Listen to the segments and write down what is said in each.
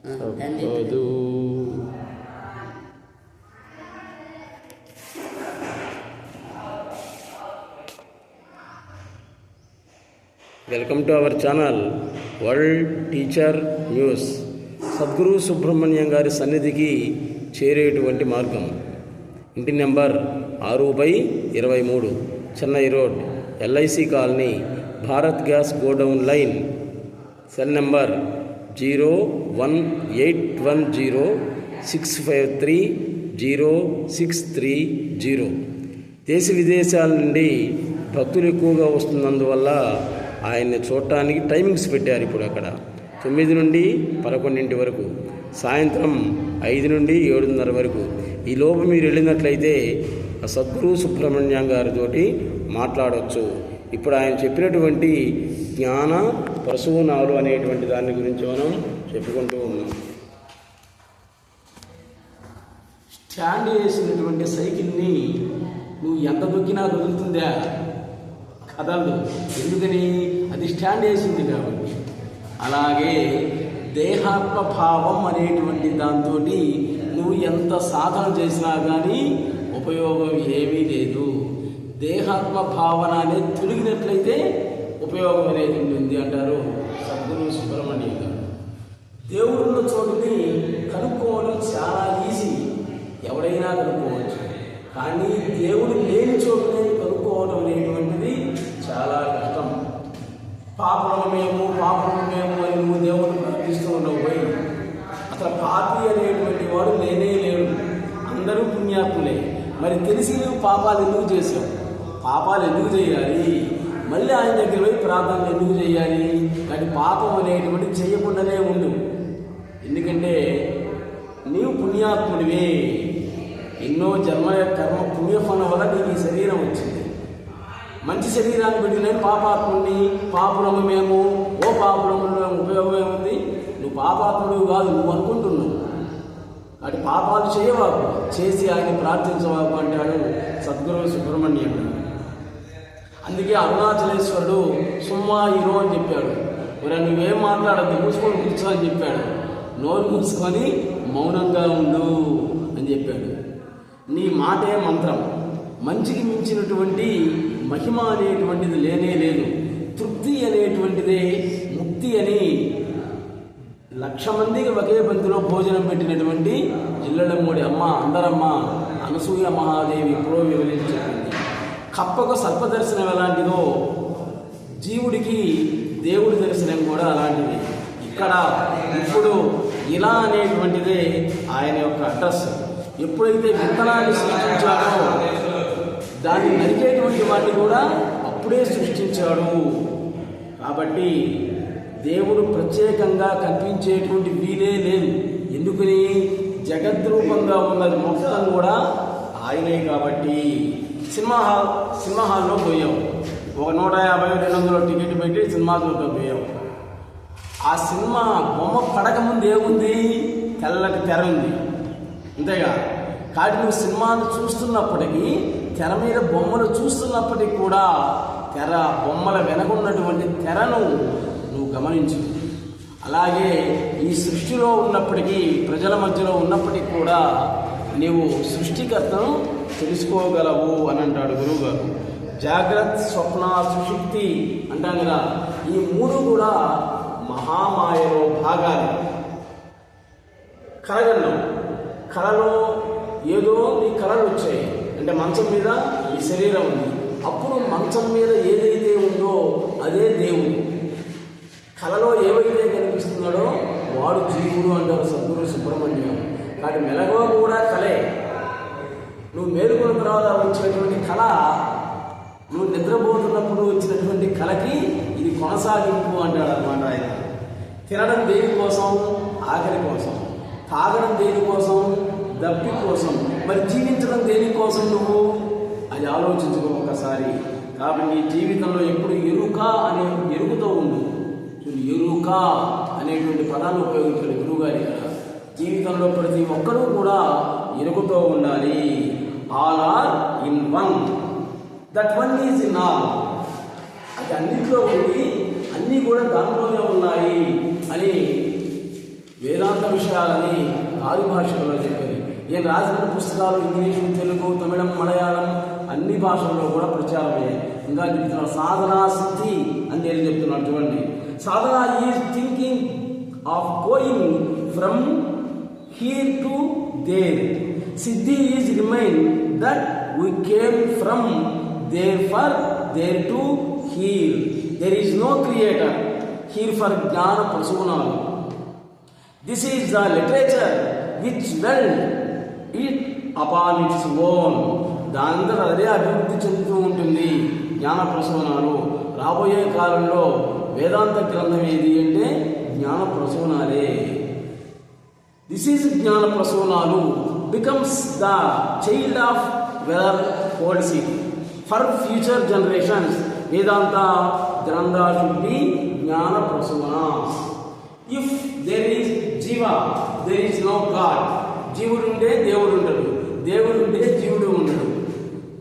తప్పదు. Welcome to our channel world teacher news. Sadguru Subrahmanyam గారి సన్నిధికి చేరేటువంటి మార్గం ఇంటి number 6/23 Chennai road, LIC colony, Bharat gas godown line, cell number 0181065300630. దేశ విదేశాల నుండి భక్తులు ఎక్కువగా వస్తున్నందువల్ల ఆయన్ని చూడటానికి టైమింగ్స్ పెట్టారు. ఇప్పుడు అక్కడ 9 నుండి 11 వరకు, సాయంత్రం 5 నుండి 7:30 వరకు. ఈ లోపు మీరు వెళ్ళినట్లయితే సద్గురు సుబ్రహ్మణ్యం గారితో మాట్లాడవచ్చు. ఇప్పుడు ఆయన చెప్పినటువంటి జ్ఞాన ప్రసూనాలు అనేటువంటి దాని గురించి మనం చెప్పుకుంటూ ఉన్నాం. స్టాండ్ వేసినటువంటి సైకిల్ని నువ్వు ఎంత దొక్కినా దొరుకుతుందా? కదలదు. ఎందుకని? అది స్టాండ్ వేసింది కాబట్టి. అలాగే దేహాత్మ భావం అనేటువంటి దాంతో నువ్వు ఎంత సాధన చేసినా కానీ ఉపయోగం ఏమీ లేదు. దేహాత్మ భావన అనేది తొలగినట్లయితే ఉపయోగం అనేది ఉంటుంది అంటారు సద్గురు సుబ్రహ్మణ్యం గారు. దేవుడున్న చోటుని కనుక్కోవడం చాలా ఈజీ, ఎవడైనా కనుక్కోవచ్చు. కానీ దేవుడు లేని చోటుని కనుక్కోవడం అనేటువంటిది చాలా కష్టం. పాపము మేము అని నువ్వు దేవుడిని ప్రార్థిస్తూ ఉన్నావు. పోయి అసలు పాపి అనేటువంటి వాడు లేనే లేడు, అందరూ పుణ్యాత్ములే. మరి తెలిసి నువ్వు పాపాలు ఎందుకు చేసావు? పాపాలు ఎందుకు చేయాలి? మళ్ళీ ఆయన దగ్గర పోయి ప్రార్థనలు ఎందుకు చేయాలి? కానీ పాపం అనేటువంటి చేయకుండానే ఉండు. ఎందుకంటే నీవు పుణ్యాత్ముడివే. ఎన్నో జన్మల కర్మ పుణ్యఫలం వల్ల నీకు ఈ శరీరం వచ్చింది. మంచి శరీరాన్ని పెట్టి నేను పాపాత్ముడిని, పాపులము మేము, ఓ పాపులము ఉపయోగం ఏముంది? నువ్వు పాపాత్ముడు కాదు, నువ్వు అనుకుంటున్నావు. అటు పాపాలు చేయవాకు, చేసి ఆయన ప్రార్థించవాకు అంటాడు సద్గురు సుబ్రహ్మణ్యం. అందుకే అరుణాచలేశ్వరుడు సుమ్మా ఇరో అని చెప్పాడు. మరి నువ్వేం మాట్లాడద్దు, మూసుకొని కూర్చో అని చెప్పాడు. నోరు మూసుకొని మౌనంగా ఉండు అని చెప్పాడు. నీ మాటే మంత్రం. మంచికి మించినటువంటి మహిమ అనేటువంటిది లేనే లేదు. తృప్తి అనేటువంటిదే ముక్తి అని 1,00,000 మందికి ఒకే బంతిలో భోజనం పెట్టినటువంటి జిల్లెడమూడి అమ్మ అందరమ్మ అనసూయ మహాదేవి ఎప్పుడో వివరించి చెప్పింది. కప్పకు సర్పదర్శనం ఎలాంటిదో జీవుడికి దేవుడి దర్శనం కూడా అలాంటిది. ఇక్కడ ఇప్పుడు ఇలా అనేటువంటిదే ఆయన యొక్క అడ్రస్. ఎప్పుడైతే విత్తనాన్ని సృష్టించాడో దాన్ని నరికేటువంటి వాటిని కూడా అప్పుడే సృష్టించాడు. కాబట్టి దేవుడు ప్రత్యేకంగా కనిపించేటువంటి వీలే లేదు. ఎందుకని? జగద్రూపంగా ఉన్నది మొత్తం కూడా ఆయనే. కాబట్టి సినిమా హాల్లో పోయాం, ఒక 150-200 టికెట్ పెట్టి సినిమా చూడటం పోయాం. ఆ సినిమా బొమ్మ పడకముందు ఏముంది? తెల్లటి తెర ఉంది, అంతేగా. కాబట్టి నువ్వు సినిమాను చూస్తున్నప్పటికీ, తెర మీద బొమ్మలు చూస్తున్నప్పటికీ కూడా బొమ్మల వెనకున్నటువంటి తెరను నువ్వు గమనించు. అలాగే ఈ సృష్టిలో ఉన్నప్పటికీ, ప్రజల మధ్యలో ఉన్నప్పటికీ కూడా నీవు సృష్టికర్తను తెలుసుకోగలవు అని అంటాడు గురువుగారు. జాగ్రత్త, స్వప్న, సుషుప్తి అంటాం కదా. ఈ 3 కూడా మహామాయలో భాగాలు. కలగన్నాం, కళలో ఏదో నీ కళలు వచ్చాయి అంటే మంచం మీద ఈ శరీరం ఉంది. అప్పుడు మంచం మీద ఏదైతే ఉందో అదే దేవుడు. కళలో ఏవైతే కనిపిస్తున్నాడో వాడు జీవుడు అంటారు సద్గురు సుబ్రహ్మణ్యం. కాబట్టి మెలకువ కూడా కళే. నువ్వు మేలుకున్న తర్వాత వచ్చేటువంటి కళ, నువ్వు నిద్రపోతున్నప్పుడు వచ్చినటువంటి కళకి ఇది కొనసాగింపు అంటాడు అన్నమాట ఆయన. తినడం దేనికోసం? ఆకలి కోసం. తాగడం దేనికోసం? దప్పి కోసం. మరి జీవించడం దేనికోసం? నువ్వు అది ఆలోచించుకో ఒకసారి. కాబట్టి నీ జీవితంలో ఎప్పుడు ఎరుకుతో ఉండు. ఎరుక అనేటువంటి పదాన్ని ఉపయోగించాడు గురువుగారి గారు. జీవితంలో ప్రతి ఒక్కరూ కూడా ఎరుకుతో ఉండాలి. All are in one, that one is in all. అది అన్నింటిలో ఉండి అన్నీ కూడా దాంట్లోనే ఉన్నాయి అని వేదాంత రాసిన విషయాలని ఆది భాషల్లో చెప్పేది. నేను రాసిన పుస్తకాలు ఇంగ్లీషు, తెలుగు, తమిళం, మలయాళం అన్ని భాషల్లో కూడా ప్రచారం అయ్యాయి. ఇంకా చెప్తున్నాడు సాధనా సిద్ధి అని నేను చెప్తున్నాను. చూడండి, Sadhana is thinking of going from here to there. Siddhi is remain that we came from there for there to here. There is no creator here for Jnana Prasunalu. This is the literature which well it upon its own. దానంతా అదే అభివృద్ధి చెందుతూ ఉంటుంది జ్ఞాన ప్రసూనాలు. రాబోయే కాలంలో వేదాంత గ్రంథం ఏది అంటే జ్ఞాన ప్రసూనాలే. This is Jnana Prasunalu becomes the child of whether holds it. For future generations, Vedanta Granda should be Jnana Prasunas. If there is Jiva, there is no God. జీవుడు ఉంటే దేవుడు ఉండడు, దేవుడు ఉంటే జీవుడు ఉండడు.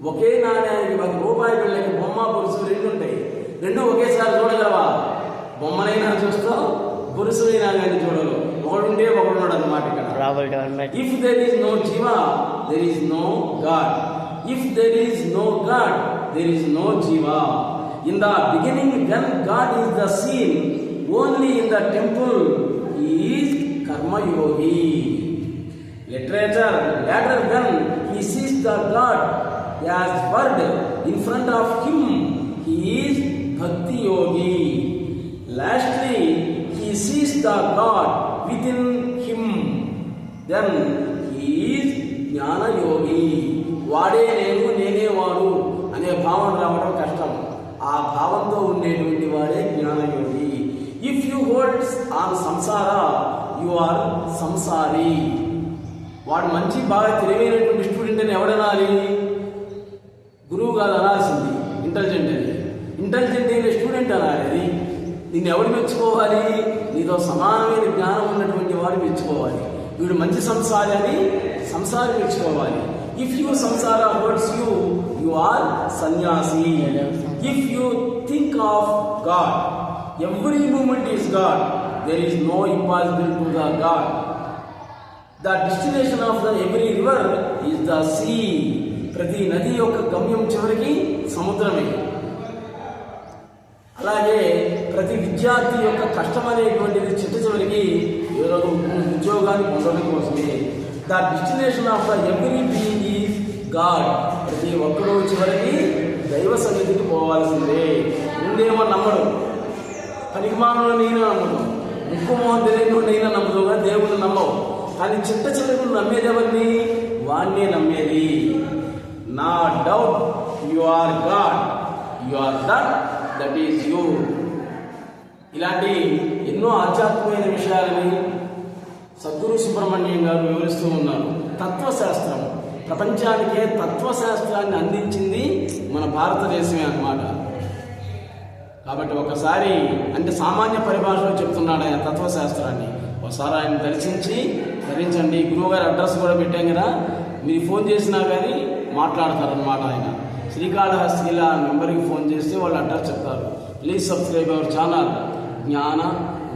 ఒకే నాణ్యానికి ₹1 బిళ్ళకి బొమ్మ పురుషులు రెండు ఉంటాయి. రెండు ఒకేసారి చూడగలవా? బొమ్మనైనా చూస్తావు, పురుషులైనా కానీ చూడగలవు. ఒకడుంటే ఒకడున్నాడు అన్నమాట ఇక్కడ. If there is no Jiva, there is no God. If there is no God, there is no Jiva. In the beginning, when God is the seen, only in the temple, he is Karma Yogi. Later when he sees the God as word in front of him, he is Bhakti Yogi. Lastly, he sees the God within him, then he is Jnana Yogi. వాడే నేను, నేనే వాడు అనే భావన రావడం కష్టం. ఆ భావంతో ఉండేటువంటి వాడే జ్ఞానయోగి. ఇఫ్ యూ హోల్డ్స్ ఆన్ సంసార, యు ఆర్ సంసారి. వాడు మంచి బాగా తెలివైనటువంటి స్టూడెంట్ అని ఎవడనాలి? గురువు కాదు అనాల్సింది, ఇంటెలిజెంట్ అని. ఇంటెలిజెంట్ అయిన స్టూడెంట్ అనాలి. అది నిన్ను ఎవడు మెచ్చుకోవాలి? నీతో సమానమైన జ్ఞానం ఉన్నటువంటి వాడు మెచ్చుకోవాలి. వీడు మంచి సంసారి అని సంసారి మెచ్చుకోవాలి. ఇఫ్ యూ సంసార హోల్డ్స్ యూ, యు ఆర్ సన్యాసి. If you think of god, every moment is god. There is no impossible to the god. The destination of the every river is the sea. ప్రతి నది యొక్క గమ్యం చివరికి సముద్రమే. అలాగే ప్రతి విద్యార్థి యొక్క కష్టం అనేటువంటిది చిట్ట చివరికి ఏదో ఉద్యోగాన్ని పొందడం కోసమే. The destination of the every being is God. ప్రతి ఒక్కరూ చివరికి దైవ సన్నిధికి పోవాల్సిందే. ముందేమో నమ్మడు, పనికిమాలను నేను నమ్మదు, ముక్కుమోహన్ తెలియకుండా నమ్మదు, కానీ దేవుడు నమ్మవు. కానీ చిట్ట చివరికి నమ్మేది ఎవరిని? వాణ్ణే నమ్మేది. No doubt you are god, you are that is you. ఇలాంటి ఎన్నో ఆధ్యాత్మికమైన విషయాలని సద్గురు సుబ్రహ్మణ్యం గారు వివరిస్తూ ఉన్నారు. తత్వశాస్త్రం, ప్రపంచానికే తత్వశాస్త్రాన్ని అందించింది మన భారతదేశమే అన్నమాట. కాబట్టి ఒకసారి అంటే సామాన్య పరిభాషలో చెప్తున్నాడు ఆయన తత్వశాస్త్రాన్ని. ఒకసారి ఆయన దర్శించి ధరించండి. గురువుగారి అడ్రస్ కూడా పెట్టాం కదా, మీరు ఫోన్ చేసినా కానీ మాట్లాడతారనమాట. ఆయన శ్రీకాళహస్తిలా నెంబర్కి ఫోన్ చేస్తే వాళ్ళు అడ్రస్ చెప్తారు. ప్లీజ్ సబ్స్క్రైబ్ అవర్ ఛానల్ జ్ఞాన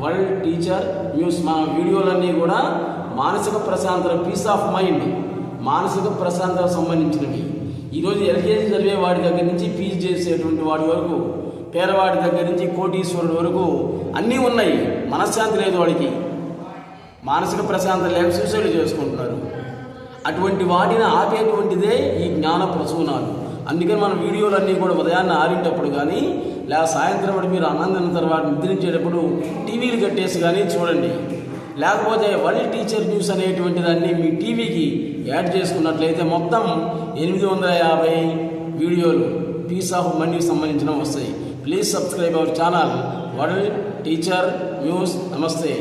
వరల్డ్ టీచర్ న్యూస్. మన వీడియోలన్నీ కూడా మానసిక ప్రశాంతత, పీస్ ఆఫ్ మైండ్, మానసిక ప్రశాంతతకు సంబంధించినవి. ఈరోజు ఎల్కేజీ చదివే వాడి దగ్గర నుంచి పీజీ చేసేటువంటి వాడి వరకు, పేదవాడి దగ్గర నుంచి కోటీశ్వరుడు వరకు అన్నీ ఉన్నాయి. మనశ్శాంతి లేదు వాడికి, మానసిక ప్రశాంతత లేక సూసైడ్ చేసుకుంటున్నారు. అటువంటి వాటిని ఆపేటువంటిదే ఈ జ్ఞాన ప్రసూనాలు. అందుకని మన వీడియోలన్నీ కూడా ఉదయాన్నే ఆరింటప్పుడు కానీ లేదా సాయంత్రం మీరు ఆనందం తర్వాత నిద్రించేటప్పుడు టీవీలు కట్టేసి కానీ చూడండి. లేకపోతే వరల్డ్ టీచర్ న్యూస్ అనేటువంటి దాన్ని మీ టీవీకి యాడ్ చేసుకున్నట్లయితే మొత్తం 850 వీడియోలు పీస్ ఆఫ్ మైండ్కి సంబంధించిన వస్తాయి. Please subscribe our channel world teacher news. నమస్తే.